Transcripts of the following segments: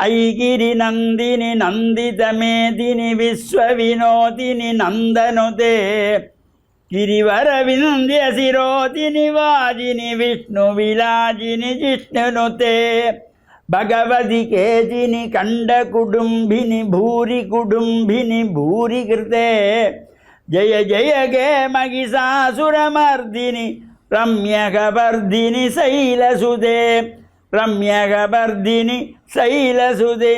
ஐகிரி நந்தினி நந்திதமேதினி விஸ்வவினோதினி நந்தனுதே गिरिवरविन्द्य शिरोदिनि वाजिनि विष्णु विलाजिनि जिष्णुनुते भगवति केजिनि कंडकुडुम्बिनि भूरि कुडुम्बिनि भूरि कृते जय जय गे महिषासुरमर्दिनि रम्यकवर्धिनि शैलसुते रम्यकवर्धिनि शैलसुते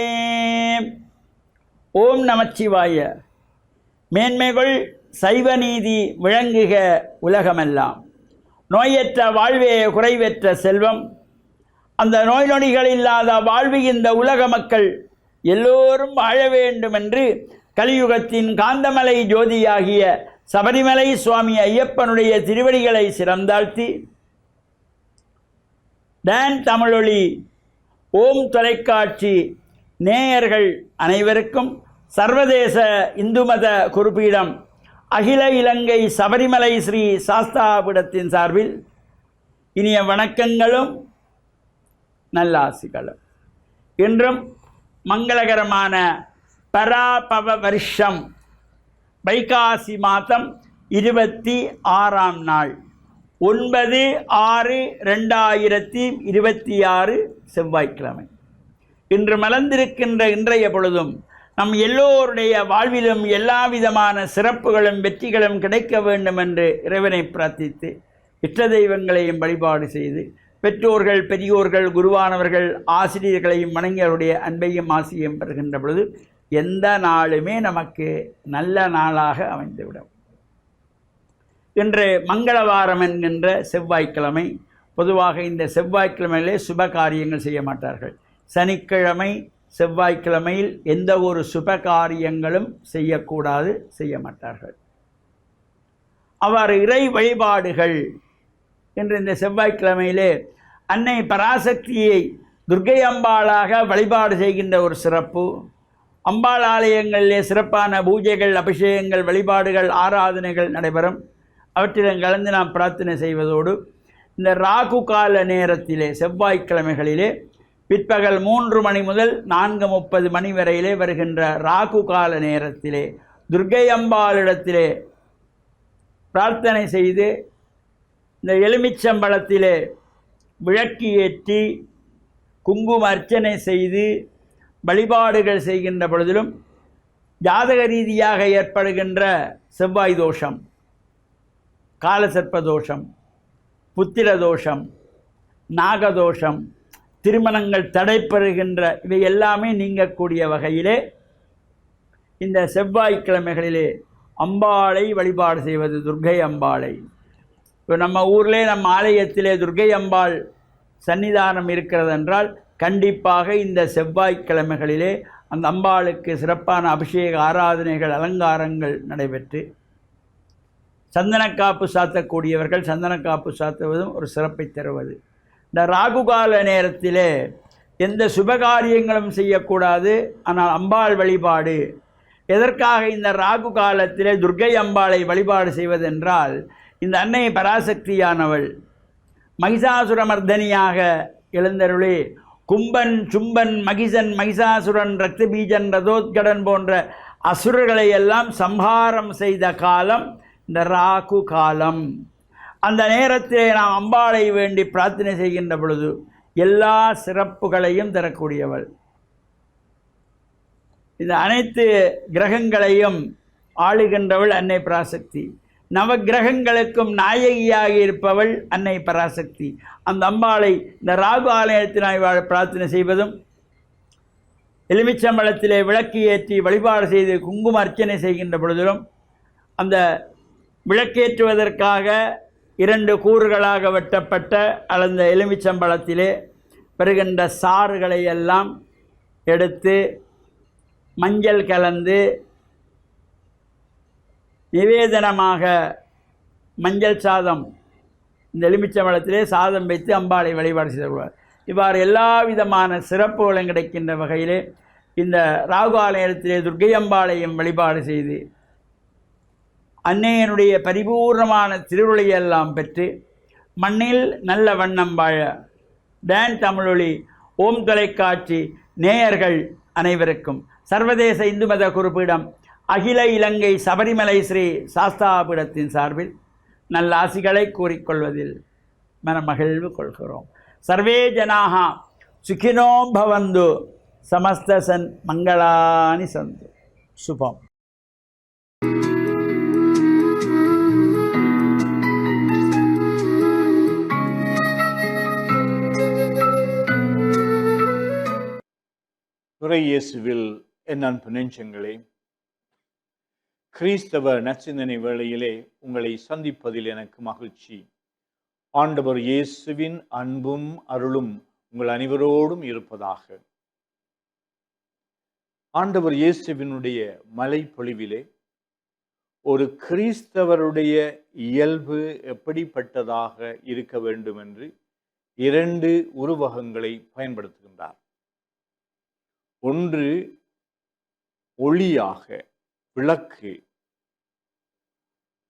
ओम நமச்சிவாய. மேன்மைகள் சைவ நீதி விளங்குக உலகமெல்லாம். நோயற்ற வாழ்வே குறைவற்ற செல்வம். அந்த நோய் நொடிகள் இல்லாத வாழ்வு இந்த உலக மக்கள் எல்லோரும் வாழ வேண்டும் என்று கலியுகத்தின் காந்தமலை ஜோதியாகிய சபரிமலை சுவாமி ஐயப்பனுடைய திருவடிகளை சிறந்தாழ்த்தி டான் தமிழொலி ஓம் தொலைக்காட்சி நேயர்கள் அனைவருக்கும் சர்வதேச இந்து மத குறிப்பீடம் அகில இலங்கை சபரிமலை ஸ்ரீ சாஸ்தாபீடத்தின் சார்பில் இனிய வணக்கங்களும் நல்லாசிகளும். இன்றும் மங்களகரமான பராபவ வருஷம் வைகாசி மாதம் 26ஆம் நாள் 9/6/2026 செவ்வாய்க்கிழமை. இன்று மலர்ந்திருக்கின்ற இன்றைய பொழுதும் நம் எல்லோருடைய வாழ்விலும் எல்லா விதமான சிறப்புகளும் வெற்றிகளும் கிடைக்க வேண்டும் என்று இறைவனை பிரார்த்தித்து இஷ்ட தெய்வங்களையும் வழிபாடு செய்து பெற்றோர்கள் பெரியோர்கள் குருவானவர்கள் ஆசிரியர்களையும் வணங்கியவருடைய அன்பையும் ஆசியையும் பெறுகின்ற பொழுது எந்த நாளுமே நமக்கு நல்ல நாளாக அமைந்துவிடும். இன்று மங்களவாரம் என்கின்ற செவ்வாய்க்கிழமை. பொதுவாக இந்த செவ்வாய்க்கிழமையிலே சுப காரியங்கள் செய்ய மாட்டார்கள். சனிக்கிழமை செவ்வாய்க்கிழமையில் எந்த ஒரு சுப காரியங்களும் செய்யக்கூடாது, செய்ய மாட்டார்கள். அவர் இறை வழிபாடுகள் என்று இந்த செவ்வாய்க்கிழமையிலே அன்னை பராசக்தியை துர்க்கை அம்பாளாக வழிபாடு செய்கின்ற ஒரு சிறப்பு. அம்பாள் ஆலயங்களிலே சிறப்பான பூஜைகள், அபிஷேகங்கள், வழிபாடுகள், ஆராதனைகள் நடைபெறும். அவற்றிலும் கலந்து நாம் பிரார்த்தனை செய்வதோடு இந்த ராகு கால நேரத்திலே செவ்வாய்க்கிழமைகளிலே பிற்பகல் 3 மணி முதல் 4:30 மணி வரையிலே வருகின்ற ராகு கால நேரத்திலே துர்க்கை அம்பாளிடத்திலே பிரார்த்தனை செய்து இந்த எலுமிச்சம்பழத்திலே விளக்கு ஏற்றி குங்கும அர்ச்சனை செய்து வழிபாடுகள் செய்கின்ற பொழுதிலும் ஜாதக ரீதியாக ஏற்படுகின்ற செவ்வாய் தோஷம், காலசர்ப்ப தோஷம், புத்திர தோஷம், நாகதோஷம், திருமணங்கள் தடைபெறுகின்ற இவை எல்லாமே நீங்கக்கூடிய வகையிலே இந்த செவ்வாய்க்கிழமைகளிலே அம்பாளை வழிபாடு செய்வது, துர்க்கை அம்பாளை. இப்போ நம்ம ஊரிலே நம்ம ஆலயத்திலே துர்க்கை அம்பாள் சன்னிதானம் இருக்கிறது என்றால் கண்டிப்பாக இந்த செவ்வாய்க்கிழமைகளிலே அந்த அம்பாளுக்கு சிறப்பான அபிஷேக ஆராதனைகள், அலங்காரங்கள் நடைபெற்று சந்தனக்காப்பு சாத்தக்கூடியவர்கள் சந்தனக்காப்பு சாத்துவதும் ஒரு சிறப்பை தருவது. இந்த ராகுகால நேரத்திலே எந்த சுபகாரியங்களும் செய்யக்கூடாது. ஆனால் அம்பாள் வழிபாடு எதற்காக இந்த ராகு காலத்திலே துர்க்கை அம்பாளை வழிபாடு செய்வதென்றால் இந்த அன்னை பராசக்தியானவள் மகிஷாசுரமர்தனியாக எழுந்தருளி கும்பன், சும்பன், மகிஷன், மகிஷாசுரன், ரக்தபீஜன், ரதோத்கடன் போன்ற அசுரர்களை எல்லாம் சம்ஹாரம் செய்த காலம் இந்த ராகு காலம். அந்த நேரத்திலே நாம் அம்பாளை வேண்டி பிரார்த்தனை செய்கின்ற பொழுது எல்லா சிறப்புகளையும் தரக்கூடியவள். இந்த அனைத்து கிரகங்களையும் ஆளுகின்றவள் அன்னை பராசக்தி. நவகிரகங்களுக்கும் நாயகியாக இருப்பவள் அன்னை பராசக்தி. அந்த அம்பாளை இந்த ராகு ஆலயத்தினால் பிரார்த்தனை செய்வதும் எலுமிச்சம்பழத்திலே விளக்கு ஏற்றி வழிபாடு செய்து குங்கும அர்ச்சனை செய்கின்ற பொழுதிலும் அந்த விளக்கேற்றுவதற்காக 2 கூறுகளாக வெட்டப்பட்ட அளந்த எலுமிச்சம்பழத்திலே பெறுகின்ற சாறுகளை எல்லாம் எடுத்து மஞ்சள் கலந்து நிவேதனமாக மஞ்சள் சாதம் இந்த எலுமிச்சம்பழத்திலே சாதம் வைத்து அம்பாளை வழிபாடு செய்வார். இவ்வாறு எல்லா விதமான சிறப்புகளும் கிடைக்கின்ற வகையிலே இந்த ராகு ஆலயத்திலே துர்க்கை அம்பாளையும் வழிபாடு செய்து அன்னையனுடைய பரிபூர்ணமான திருவுளையெல்லாம் பெற்று மண்ணில் நல்ல வண்ணம் வாழ டான் தமிழொலி ஓம் தொலைக்காட்சி நேயர்கள் அனைவருக்கும் சர்வதேச இந்து மத குறிப்பீடம் அகில இலங்கை சபரிமலை ஸ்ரீ சாஸ்தாபீடத்தின் சார்பில் நல்லாசிகளை கூறிக்கொள்வதில் மனமகிழ்வு கொள்கிறோம். சர்வே ஜனாக சுகினோ பவந்து, சமஸ்தசன் மங்களானி சந்து. சுபம். இயேசுவில் என் அன்பு நெஞ்சங்களே, கிறிஸ்தவ நற்சிந்தனை வேளையிலே உங்களை சந்திப்பதில் எனக்கு மகிழ்ச்சி. ஆண்டவர் இயேசுவின் அன்பும் அருளும் உங்கள் அனைவரோடும் இருப்பதாக. ஆண்டவர் இயேசுவினுடைய மலைப்பொழிவிலே ஒரு கிறிஸ்தவருடைய இயல்பு எப்படிப்பட்டதாக இருக்க வேண்டும் என்று 2 உருவகங்களை பயன்படுத்துகின்றார். ஒன்று ஒளியாக, விளக்கு.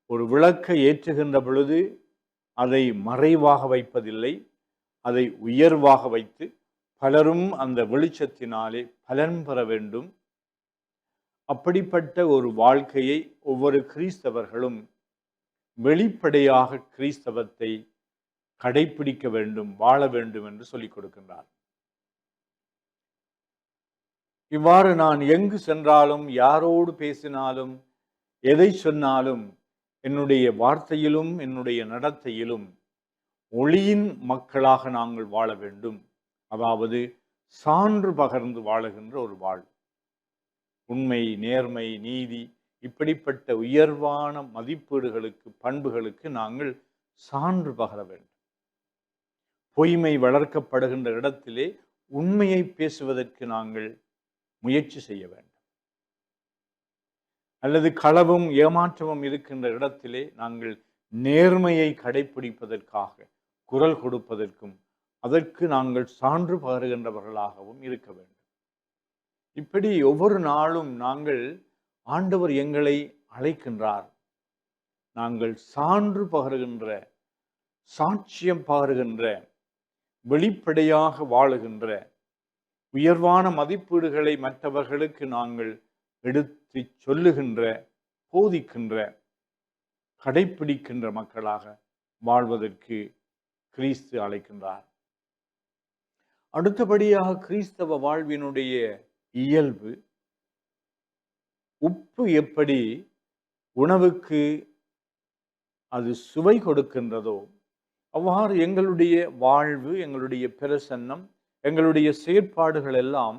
ஒரு விளக்கை ஏற்றுகின்ற பொழுது அதை மறைவாக வைப்பதில்லை, அதை உயர்வாக வைத்து பலரும் அந்த வெளிச்சத்தினாலே பலன் பெற வேண்டும். அப்படிப்பட்ட ஒரு வாழ்க்கையை ஒவ்வொரு கிறிஸ்தவர்களும் வெளிப்படையாக கிறிஸ்தவத்தை கடைபிடிக்க வேண்டும், வாழ வேண்டும் என்று சொல்லிக் கொடுக்கின்றார். இவ்வாறு நான் எங்கு சென்றாலும், யாரோடு பேசினாலும், எதை சொன்னாலும், என்னுடைய வார்த்தையிலும் என்னுடைய நடத்தையிலும் ஒளியின் மக்களாக நாங்கள் வாழ வேண்டும். அதாவது சான்று பகர்ந்து வாழுகின்ற ஒரு வாழ்வு. உண்மை, நேர்மை, நீதி, இப்படிப்பட்ட உயர்வான மதிப்பீடுகளுக்கு, பண்புகளுக்கு நாங்கள் சான்று பகர வேண்டும். பொய்மை வளர்க்கப்படுகின்ற இடத்திலே உண்மையை பேசுவதற்கு நாங்கள் முயற்சி செய்ய வேண்டும். அல்லது களவும் ஏமாற்றமும் இருக்கின்ற இடத்திலே நாங்கள் நேர்மையை கடைபிடிப்பதற்காக குரல் கொடுப்பதற்கும் அதற்கு நாங்கள் சான்று பகருகின்றவர்களாகவும் இருக்க வேண்டும். இப்படி ஒவ்வொரு நாளும் நாங்கள் ஆண்டவர் எங்களை அழைக்கின்றார். நாங்கள் சான்று பகருகின்ற, சாட்சியம் பகருகின்ற, வெளிப்படையாக வாழுகின்ற, உயர்வான மதிப்பீடுகளை மற்றவர்களுக்கு நாங்கள் எடுத்து சொல்லுகின்ற, போதிக்கின்ற, கடைப்பிடிக்கின்ற மக்களாக வாழ்வதற்கு கிறிஸ்து அழைக்கின்றார். அடுத்தபடியாக கிறிஸ்தவ வாழ்வினுடைய இயல்பு, உப்பு எப்படி உணவுக்கு அது சுவை கொடுக்கின்றதோ அவ்வாறு எங்களுடைய வாழ்வு, எங்களுடைய பிரசன்னம், எங்களுடைய செயற்பாடுகள் எல்லாம்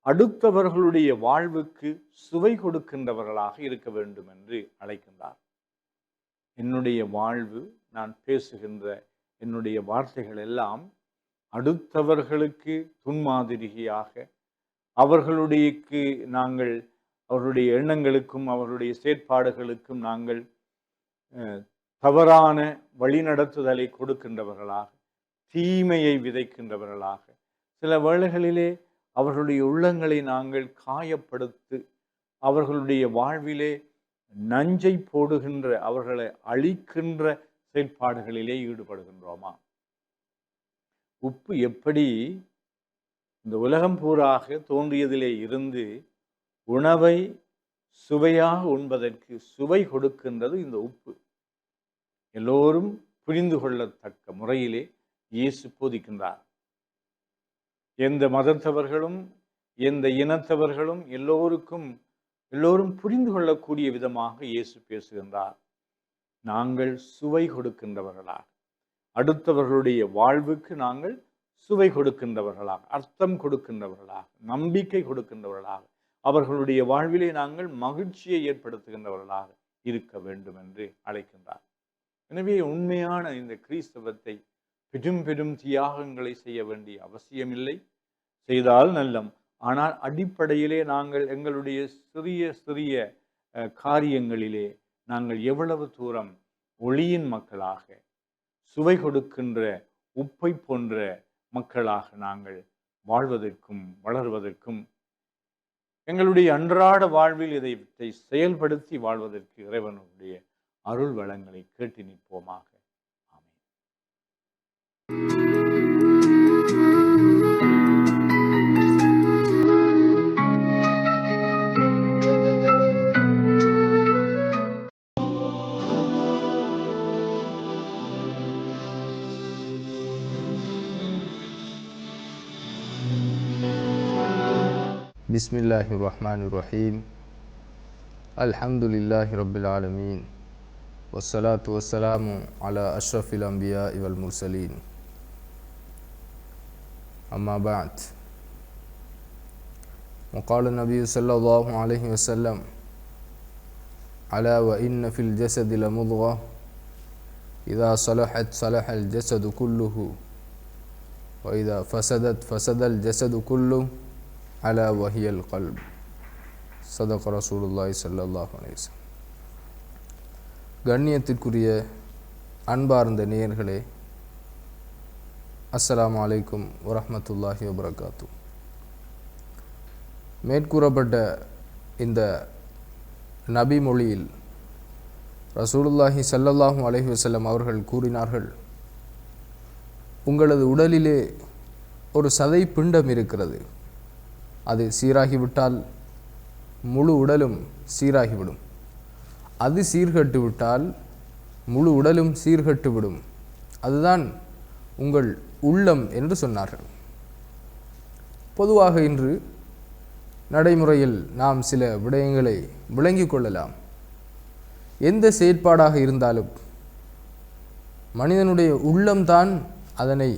அடுத்தவர்களுடைய வாழ்வுக்கு சுவை கொடுக்கின்றவர்களாக இருக்க வேண்டும் என்று அழைக்கின்றார். என்னுடைய வாழ்வு, நான் பேசுகின்ற என்னுடைய வார்த்தைகள் எல்லாம் அடுத்தவர்களுக்கு துன்மாதிரியாக, அவர்களுடைய எண்ணங்களுக்கும் அவர்களுடைய செயற்பாடுகளுக்கும் நாங்கள் தவறான வழிநடத்துதலை கொடுக்கின்றவர்களாக, தீமையை விதைக்கின்றவர்களாக, சில வேளைகளிலே அவர்களுடைய உள்ளங்களை நாங்கள் காயப்படுத்தி அவர்களுடைய வாழ்விலே நஞ்சை போடுகின்ற, அவர்களை அழிக்கின்ற செயற்பாடுகளிலே ஈடுபடுகின்றோமா? உப்பு எப்படி இந்த உலகம் பூராக தோன்றியதிலே இருந்து உணவை சுவையாக உண்பதற்கு சுவை கொடுக்கின்றது இந்த உப்பு. எல்லோரும் புரிந்து கொள்ளத்தக்க முறையிலே இயேசு போதிக்கின்றார். எந்த மதத்தவர்களும் எந்த இனத்தவர்களும் எல்லோரும் புரிந்து கொள்ளக்கூடிய விதமாக இயேசு பேசுகின்றார். நாங்கள் சுவை கொடுக்கின்றவர்களாக, அடுத்தவர்களுடைய வாழ்வுக்கு நாங்கள் சுவை கொடுக்கின்றவர்களாக, அர்த்தம் கொடுக்கின்றவர்களாக, நம்பிக்கை கொடுக்கின்றவர்களாக, அவர்களுடைய வாழ்விலே நாங்கள் மகிழ்ச்சியை ஏற்படுத்துகின்றவர்களாக இருக்க வேண்டும் என்று அழைக்கின்றார். எனவே உண்மையான இந்த கிறிஸ்தவத்தை பெரும் தியாகங்களை செய்ய வேண்டிய அவசியமில்லை. செய்தால் நல்லம். ஆனால் அடிப்படையிலே நாங்கள் எங்களுடைய சிறிய காரியங்களிலே நாங்கள் எவ்வளவு தூரம் ஒளியின் மக்களாக, சுவை கொடுக்கின்ற உப்பை போன்ற மக்களாக நாங்கள் வாழ்வதற்கும் வளர்வதற்கும், எங்களுடைய அன்றாட வாழ்வில் இதை செயல்படுத்தி வாழ்வதற்கு இறைவனுடைய அருள் வளங்களை கேட்டு நிற்போமாக. ஆமென். Bismillahirrahmanirrahim. Alhamdulillahi Rabbil Alameen. Wassalatu wassalamu ala ashrafil anbiya wal mursalin. Amma ba'd. وقال النبي صلى الله عليه وسلم ألا وإن في الجسد لمضغة إذا صلحت صلح الجسد كله وإذا فسدت فسد الجسد كله ألا وهي القلب. صدق رسول الله صلى الله عليه وسلم. கண்ணியத்திற்குரிய அன்பார்ந்த நேயர்களே, அஸ்ஸலாமு அலைக்கும் வரஹ்மத்துல்லாஹி வபரகாத்து. மேற்கூறப்பட்ட இந்த நபி மொழியில் ரசூலுல்லாஹி ஸல்லல்லாஹு அலைஹி வஸல்லம் அவர்கள் கூறினார்கள், உங்களது உடலிலே ஒரு சதை பிண்டம் இருக்கிறது. அது சீராகிவிட்டால் முழு உடலும் சீராகிவிடும். அது சீர்கட்டு விட்டால் முழு உடலும் சீர்கட்டுவிடும். அதுதான் உங்கள் உள்ளம் என்று சொன்னார்கள். பொதுவாக இன்று நடைமுறையில் நாம் சில விடயங்களை விளங்கிக் கொள்ளலாம். எந்த செயற்பாடாக இருந்தாலும் மனிதனுடைய உள்ளம்தான் அதனை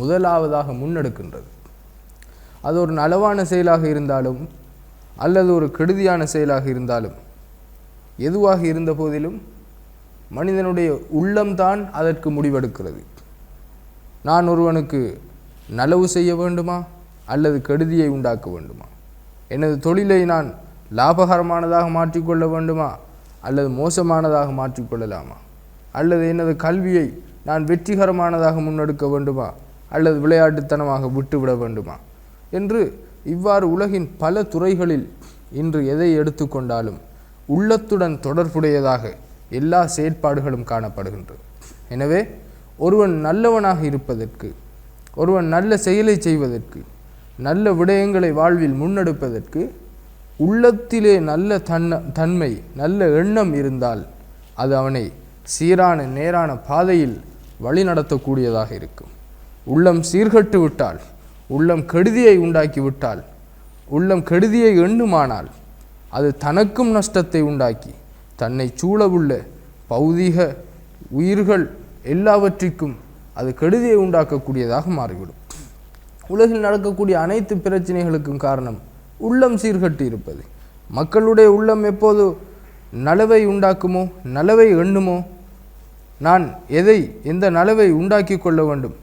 முதலாவதாக முன்னெடுக்கின்றது. அது ஒரு நலவான செயலாக இருந்தாலும் அல்லது ஒரு கெடுதியான செயலாக இருந்தாலும் எதுவாக இருந்த போதிலும் மனிதனுடைய உள்ளம்தான் அதற்கு முடிவெடுக்கிறது. நான் ஒருவனுக்கு நலவு செய்ய வேண்டுமா அல்லது கெடுதியை உண்டாக்க வேண்டுமா? எனது தொழிலை நான் லாபகரமானதாக மாற்றிக்கொள்ள வேண்டுமா அல்லது மோசமானதாக மாற்றிக்கொள்ளலாமா? அல்லது எனது கல்வியை நான் வெற்றிகரமானதாக முன்னெடுக்க வேண்டுமா அல்லது விளையாட்டுத்தனமாக விட்டுவிட வேண்டுமா என்று இவ்வாறு உலகின் பல துறைகளில் இன்று எதை எடுத்துக்கொண்டாலும் உள்ளத்துடன் தொடர்புடையதாக எல்லா செயற்பாடுகளும் காணப்படுகின்றது. எனவே ஒருவன் நல்லவனாக இருப்பதற்கு, ஒருவன் நல்ல செயலை செய்வதற்கு, நல்ல விடயங்களை வாழ்வில் முன்னெடுப்பதற்கு உள்ளத்திலே நல்ல தன்மை நல்ல எண்ணம் இருந்தால் அது அவனை சீரான நேரான பாதையில் வழி நடத்தக்கூடியதாக இருக்கும். உள்ளம் சீர்கட்டு விட்டால், உள்ளம் கெடுதியை உண்டாக்கி விட்டால், உள்ளம் கெடுதியை எண்ணுமானால் அது தனக்கும் நஷ்டத்தை உண்டாக்கி தன்னை சூழவுள்ள பௌதீக உயிர்கள் எல்லாவற்றிற்கும் அது கெடுதியை உண்டாக்கக்கூடியதாக மாறிவிடும். உலகில் நடக்கக்கூடிய அனைத்து பிரச்சனைகளுக்கும் காரணம் உள்ளம் சீர்கட்டு இருப்பது. மக்களுடைய உள்ளம் எப்போது நலவை உண்டாக்குமோ, நலவை எண்ணுமோ, நான் எந்த நலவை உண்டாக்கி கொள்ள வேண்டும்,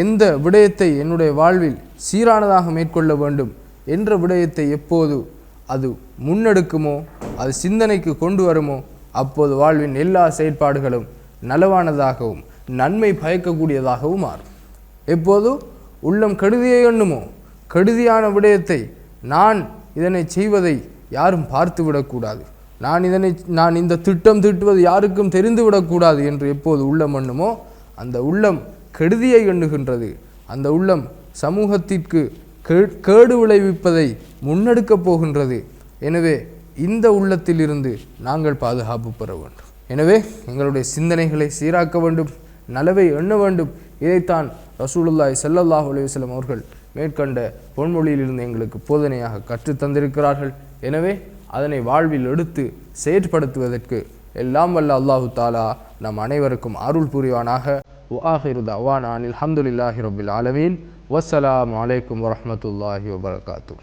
எந்த விடயத்தை என்னுடைய வாழ்வில் சீரானதாக மேற்கொள்ள வேண்டும் என்ற விடயத்தை எப்போது அது முன்னெடுக்குமோ, அது சிந்தனைக்கு கொண்டு வருமோ, அப்போது வாழ்வின் எல்லா செயற்பாடுகளும் நலவானதாகவும் நன்மை பயக்கக்கூடியதாகவும் மாறும். எப்போது உள்ளம் கெடுதியை எண்ணுமோ, கெடுதியான விடயத்தை நான் இதனை செய்வதை யாரும் பார்த்துவிடக்கூடாது, நான் இந்த திட்டம் தீட்டுவது யாருக்கும் தெரிந்துவிடக்கூடாது என்று எப்போது உள்ளம் எண்ணுமோ, அந்த உள்ளம் கெடுதியை எண்ணுகின்றது. அந்த உள்ளம் சமூகத்திற்கு கேடு விளைவிப்பதை முன்னெடுக்கப் போகின்றது. எனவே இந்த உள்ளத்திலிருந்து நாங்கள் பாதுகாப்பு பெற வேண்டும். எனவே எங்களுடைய சிந்தனைகளை சீராக்க வேண்டும், நலவை எண்ண வேண்டும். இதைத்தான் ரசூலுல்லாஹி ஸல்லல்லாஹு அலைஹி வஸல்லம் அவர்கள் மேற்கண்ட பொன்மொழியிலிருந்து எங்களுக்கு போதனையாக கற்றுத் தந்திருக்கிறார்கள். எனவே அதனை வாழ்வில் எடுத்து செயற்படுத்துவதற்கு எல்லாம் வல்ல அல்லாஹு தாலா நம் அனைவருக்கும் அருள் புரிவானாக. வஆகிரு தஅவானா அனில் ஹம்துலில்லாஹி ரப்பில் ஆலமீன். வஸ்ஸலாமு அலைக்கும் வரஹ்மத்துல்லாஹி வபரகாத்துஹு.